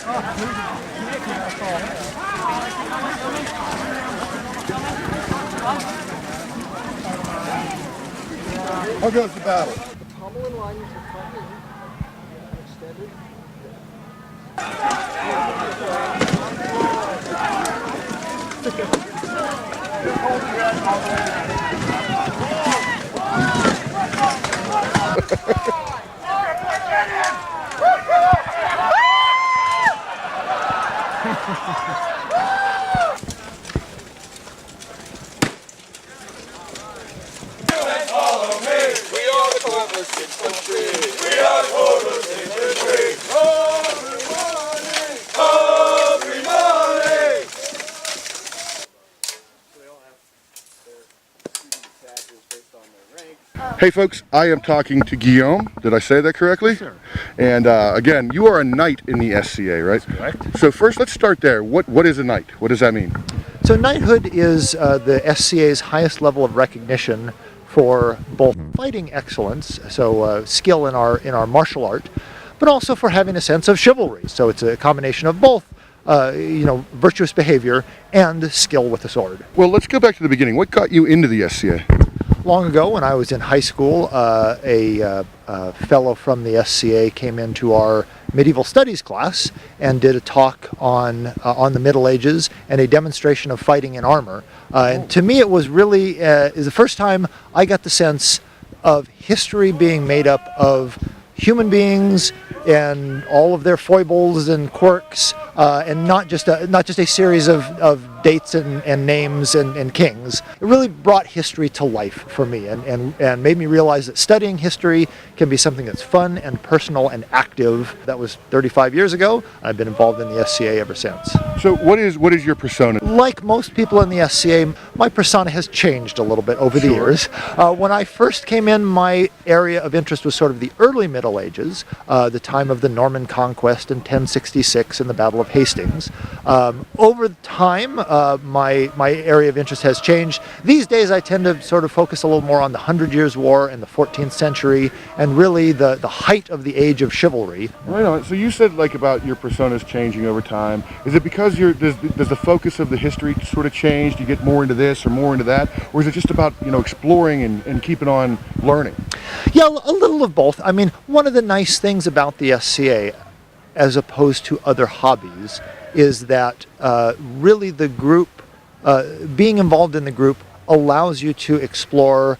How goes the battle? The pommel and lines are cut in and extended. Hey folks, I am talking to Guillaume. Did I say that correctly? Yes, sir. And again, you are a knight in the SCA, right? That's correct. So first, let's start there. What is a knight? What does that mean? So knighthood is the SCA's highest level of recognition for both fighting excellence, so skill in our martial art, but also for having a sense of chivalry. So it's a combination of both, virtuous behavior and skill with the sword. Well, let's go back to the beginning. What got you into the SCA? Long ago, when I was in high school, a fellow from the SCA came into our medieval studies class and did a talk on the Middle Ages and a demonstration of fighting in armor. And to me, it was really is the first time I got the sense of history being made up of human beings and all of their foibles and quirks, and not just a series of dates and names and kings. It really brought history to life for me and made me realize that studying history can be something that's fun and personal and active. That was 35 years ago. I've been involved in the SCA ever since. So what is your persona? Like most people in the SCA, my persona has changed a little bit over the years. When I first came in, my area of interest was sort of the early Middle Ages, the time of the Norman Conquest in 1066 and the Battle of Hastings. Over time, my area of interest has changed. These days I tend to sort of focus a little more on the 100 Years' War and the 14th century and really the height of the age of chivalry. Right on. So you said like about your personas changing over time. Is it because does the focus of the history sort of change? Do you get more into this or more into that? Or is it just about, exploring and keeping on learning? Yeah, a little of both. I mean, one of the nice things about the SCA, as opposed to other hobbies, is that really the group, being involved in the group allows you to explore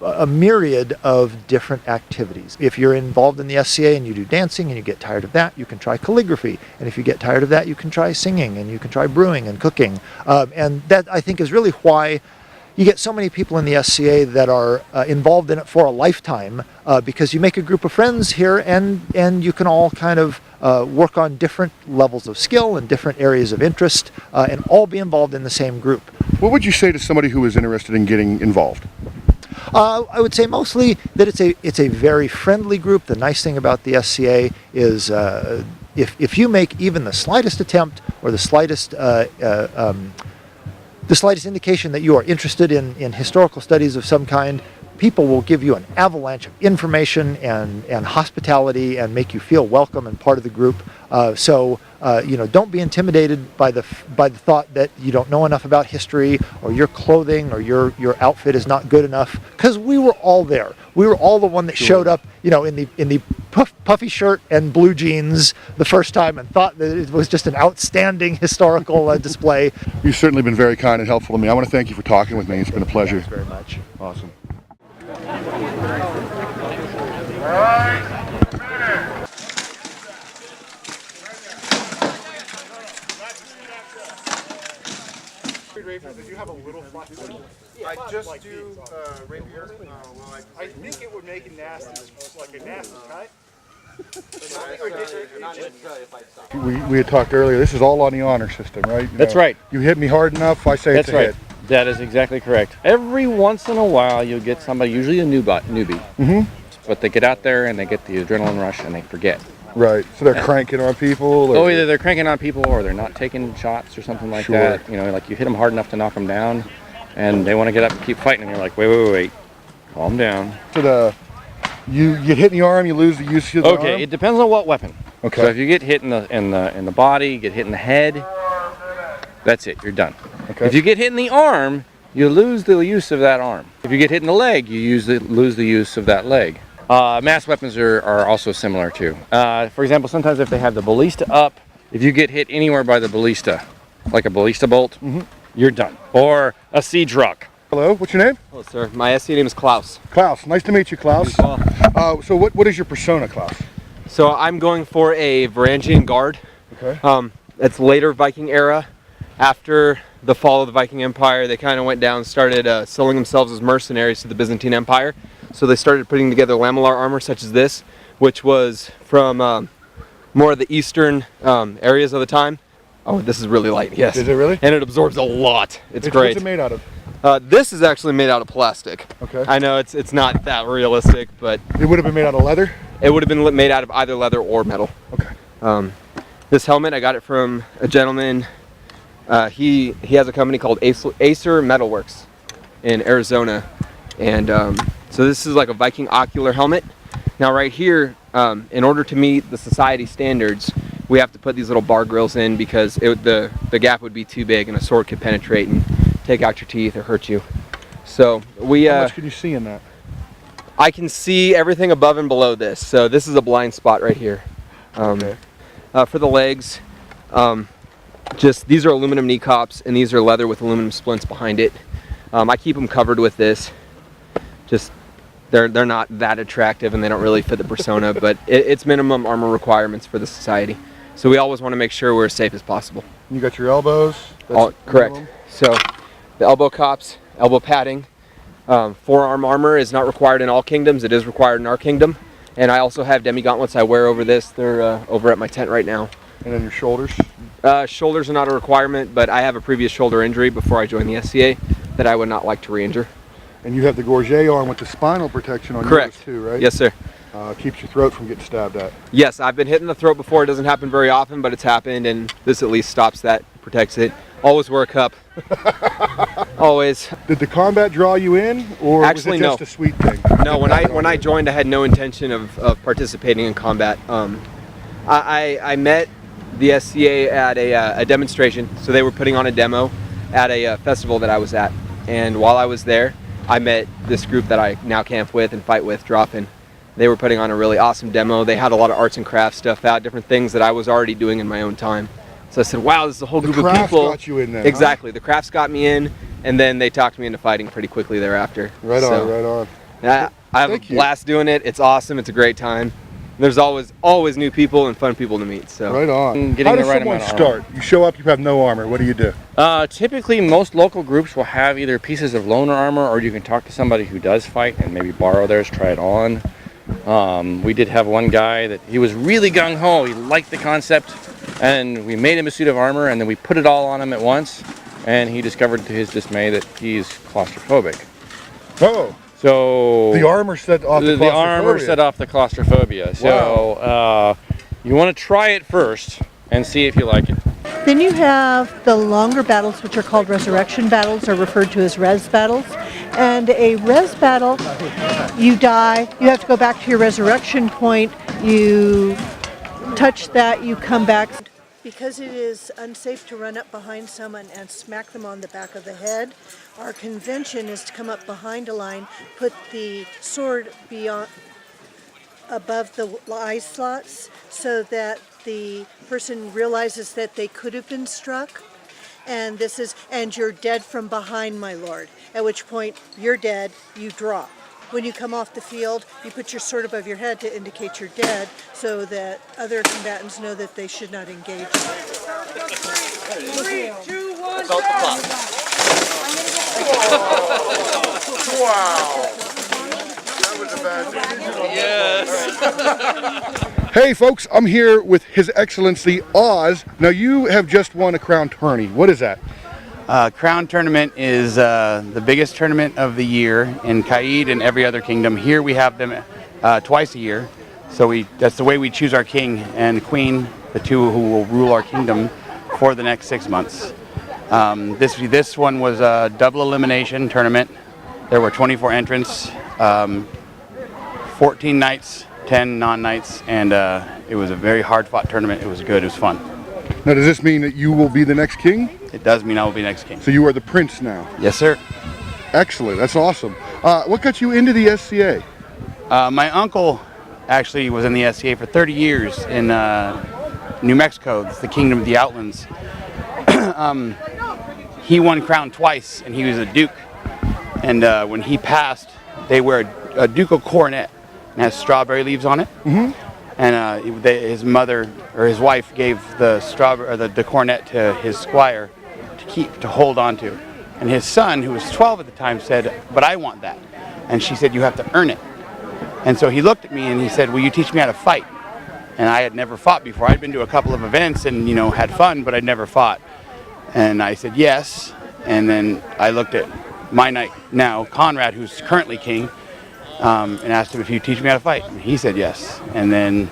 a myriad of different activities. If you're involved in the SCA and you do dancing and you get tired of that, you can try calligraphy. And if you get tired of that, you can try singing and you can try brewing and cooking. And that, I think, is really why you get so many people in the SCA that are involved in it for a lifetime, because you make a group of friends here and you can all kind of work on different levels of skill and different areas of interest and all be involved in the same group. What would you say to somebody who is interested in getting involved? I would say mostly that it's a very friendly group. The nice thing about the SCA is if you make even the slightest attempt or the slightest indication that you are interested in historical studies of some kind, people will give you an avalanche of information and hospitality and make you feel welcome and part of the group. So don't be intimidated by the thought that you don't know enough about history or your clothing or your outfit is not good enough, because we were all there. We were all the one that showed up, in the puffy shirt and blue jeans the first time and thought that it was just an outstanding historical display. You've certainly been very kind and helpful to me. I want to thank you for talking with me. It's been a pleasure. Thanks very much. Awesome. Did you have a little flexibility? I just like do rapier. I think it would make it nasty, like a nasty cut. We had talked earlier. This is all on the honor system, right? That's right. You hit me hard enough, I say it's a hit. That is exactly correct. Every once in a while, you'll get somebody, usually a newbie, but they get out there and they get the adrenaline rush and they forget. Right. So they're cranking on people? Or either they're cranking on people or they're not taking shots or something like that. Like you hit them hard enough to knock them down and they want to get up and keep fighting and you're like, wait, calm down. So You get hit in the arm, you lose the use of the arm? Okay, it depends on what weapon. Okay. So if you get hit in the body, get hit in the head, that's it. You're done. Okay. If you get hit in the arm, you lose the use of that arm. If you get hit in the leg, you lose the use of that leg. Mass weapons are also similar too. For example, sometimes if they have the ballista up, if you get hit anywhere by the ballista, like a ballista bolt, you're done. Or a siege rock. Hello, what's your name? Hello, sir. My SCA name is Klaus. Klaus, nice to meet you, Klaus. You as well. So what is your persona, Klaus? So I'm going for a Varangian guard. Okay. It's later Viking era. After the fall of the Viking Empire, they kind of went down, started selling themselves as mercenaries to the Byzantine Empire. So they started putting together lamellar armor such as this, which was from more of the eastern areas of the time. Oh, this is really light, yes. Is it really? And it absorbs a lot. It's great. What's it made out of? This is actually made out of plastic. Okay. I know it's not that realistic, but It would have been made out of leather? it would have been made out of either leather or metal. Okay. This helmet, I got it from a gentleman. He has a company called Acer Metalworks in Arizona, and so this is like a Viking ocular helmet. Now right here, in order to meet the society standards, we have to put these little bar grills in because the gap would be too big and a sword could penetrate and take out your teeth or hurt you. So we How much can you see in that? I can see everything above and below this. So this is a blind spot right here. Okay. For the legs, just these are aluminum knee cops and these are leather with aluminum splints behind it. I keep them covered with this. Just they're not that attractive and they don't really fit the persona, but it's minimum armor requirements for the society. So we always want to make sure we're as safe as possible. You got your elbows? Correct. minimum? So the elbow cops, elbow padding, forearm armor is not required in all kingdoms. It is required in our kingdom. And I also have demi gauntlets I wear over this. They're over at my tent right now. And then your shoulders? Shoulders are not a requirement, but I have a previous shoulder injury before I joined the SCA that I would not like to re-injure. And you have the gorget arm with the spinal protection on Correct. yours too, right? Yes, sir. Keeps your throat from getting stabbed at. Yes, I've been hit in the throat before. It doesn't happen very often, but it's happened, and this at least stops that, protects it. Always wear a cup. Always. Did the combat draw you in, or Actually, was it just no. a sweet thing? No, when I joined, I had no intention of participating in combat. I met the SCA at a demonstration, so they were putting on a demo at a festival that I was at, and while I was there, I met this group that I now camp with and fight with, Drop-In. They were putting on a really awesome demo. They had a lot of arts and crafts stuff out, different things that I was already doing in my own time. So I said, wow, this is a whole group of crafts people. got you in there, Exactly. The crafts got me in, and then they talked me into fighting pretty quickly thereafter. Right So, on, right on. I have Thank a you. blast doing it. It's awesome. It's a great time. There's always new people and fun people to meet. So Right on. Getting How the does right someone amount of armor. start? You show up, you have no armor. What do you do? Typically, most local groups will have either pieces of loaner armor, or you can talk to somebody who does fight and maybe borrow theirs, try it on. We did have one guy that he was really gung-ho. He liked the concept, and we made him a suit of armor, and then we put it all on him at once, and he discovered to his dismay that he's claustrophobic. Oh, So the armor set off the the armor claustrophobia. set off the claustrophobia. So you want to try it first and see if you like it. Then you have the longer battles, which are called resurrection battles, or referred to as res battles. And a res battle, you die, you have to go back to your resurrection point, you touch that, you come back. Because it is unsafe to run up behind someone and smack them on the back of the head, our convention is to come up behind a line, put the sword beyond above the eye slots so that the person realizes that they could have been struck. And this is, and you're dead from behind, my lord. At which point you're dead, you drop. When you come off the field, you put your sword above your head to indicate you're dead so that other combatants know that they should not engage. 3, 2, 1, Wow. That was a bad thing. Hey folks, I'm here with His Excellency Oz. Now you have just won a crown tourney. What is that? Crown Tournament is the biggest tournament of the year in Kaid and every other kingdom. Here we have them twice a year. So that's the way we choose our king and queen, the two who will rule our kingdom for the next 6 months. This one was a double elimination tournament. There were 24 entrants 14 nights, 10 non-nights, and it was a very hard-fought tournament. It was good. It was fun. Now, does this mean that you will be the next king? It does mean I will be next king. So you are the prince now. Yes, sir. Excellent. That's awesome. What got you into the SCA? My uncle actually was in the SCA for 30 years in New Mexico. It's the Kingdom of the Outlands. He won crown twice, and he was a duke. And when he passed, they wear a ducal coronet and has strawberry leaves on it. Mm-hmm. And his mother or his wife gave the coronet to his squire to hold on to. And his son, who was 12 at the time, said, "But I want that." And she said, "You have to earn it." And so he looked at me and he said, "Will you teach me how to fight?" And I had never fought before. I'd been to a couple of events and, had fun, but I'd never fought. And I said, yes. And then I looked at my knight now, Conrad, who's currently king, and asked him if he'd teach me how to fight. And he said yes. And then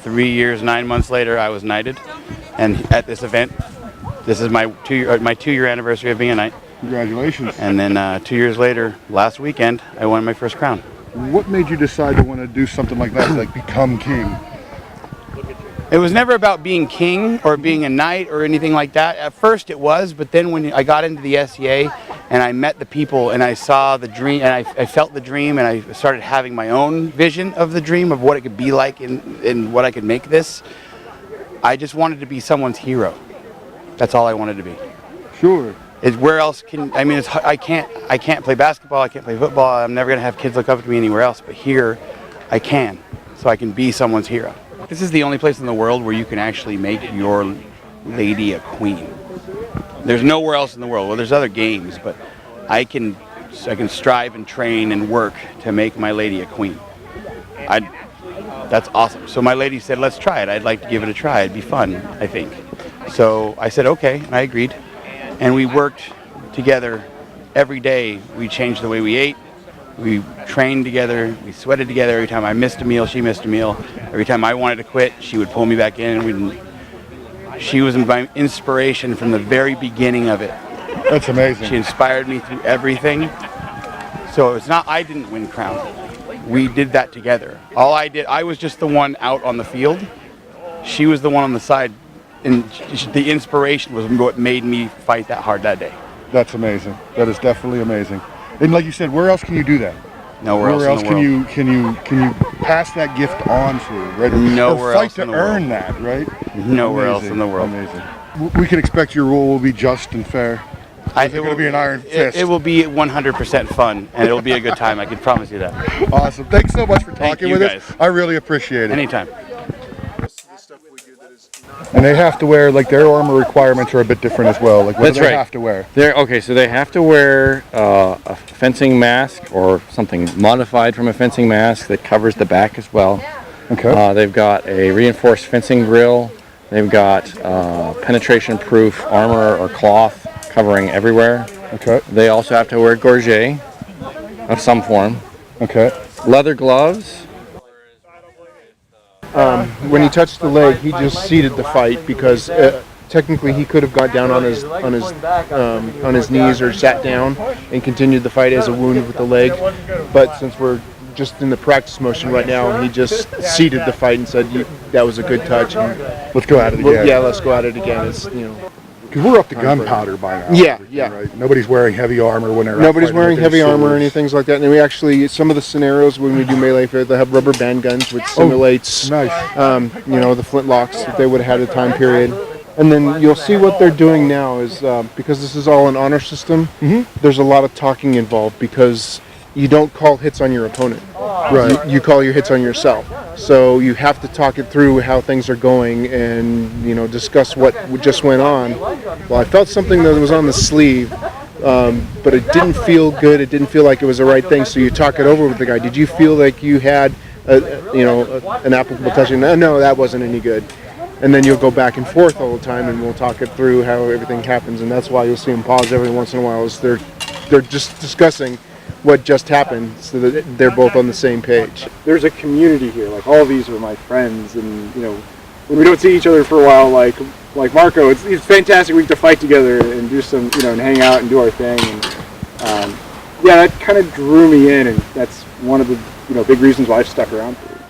3 years, 9 months later, I was knighted. And at this event, this is my 2-year anniversary of being a knight. Congratulations. And then 2 years later, last weekend, I won my first crown. What made you decide to want to do something like that, like become king? It was never about being king or being a knight or anything like that. At first it was, but then when I got into the SCA and I met the people and I saw the dream and I felt the dream and I started having my own vision of the dream of what it could be like and what I could make this, I just wanted to be someone's hero. That's all I wanted to be. Sure. Where else I can't play basketball, I can't play football, I'm never going to have kids look up to me anywhere else, but here I can, so I can be someone's hero. This is the only place in the world where you can actually make your lady a queen. There's nowhere else in the world. Well, there's other games, but I can strive and train and work to make my lady a queen. That's awesome. So my lady said, let's try it. I'd like to give it a try. It'd be fun, I think. So I said, okay, and I agreed. And we worked together every day. We changed the way we ate. We trained together, we sweated together. Every time I missed a meal, she missed a meal. Every time I wanted to quit, she would pull me back in. She was my inspiration from the very beginning of it. That's amazing. She inspired me through everything. So it's not, I didn't win crown. We did that together. I was just the one out on the field. She was the one on the side. And the inspiration was what made me fight that hard that day. That's amazing. That is definitely amazing. And like you said, where else can you do that? Nowhere else in the world. Can you pass that gift on to, right? Nowhere else in the world. Fight to earn that, right? Nowhere else in the world. Amazing. We can expect your rule will be just and fair. It's going to be an iron fist. It will be 100% fun, and it will be a good time. I can promise you that. Awesome. Thanks so much for talking with us. I really appreciate it. Anytime. And they have to wear, like, their armor requirements are a bit different as well. Like, what do they have to wear? So they have to wear a fencing mask or something modified from a fencing mask that covers the back as well. Okay. They've got a reinforced fencing grill. They've got penetration-proof armor or cloth covering everywhere. Okay. They also have to wear gorget of some form. Okay. Leather gloves. When he touched the leg, he just ceded the fight because technically he could have got down on his knees or sat down and continued the fight as a wound with the leg. But since we're just in the practice motion right now, he just ceded the fight and said that was a good touch. And let's go at it again. Yeah, let's go at it again. It's because we're up to gunpowder by now. Yeah. Right? Nobody's wearing heavy armor when they're Nobody's wearing heavy armor or anything like that. And we actually, some of the scenarios when we do melee, they have rubber band guns, which simulates, nice. The flintlocks that they would have had at a time period. And then you'll see what they're doing now is because this is all an honor system. Mm-hmm. There's a lot of talking involved because you don't call hits on your opponent. Right. You call your hits on yourself. So you have to talk it through how things are going and, discuss what just went on. Well, I felt something that was on the sleeve, but it didn't feel good. It didn't feel like it was the right thing. So you talk it over with the guy. Did you feel like you had, an applicable touching? No, that wasn't any good. And then you'll go back and forth all the time and we'll talk it through how everything happens. And that's why you'll see them pause every once in a while is they're just discussing what just happened so that they're both on the same page. There's a community here, like all these are my friends, and when we don't see each other for a while, like Marco, it's fantastic we get to fight together and do some, and hang out and do our thing, and that kind of drew me in, and that's one of the big reasons why I've stuck around for it.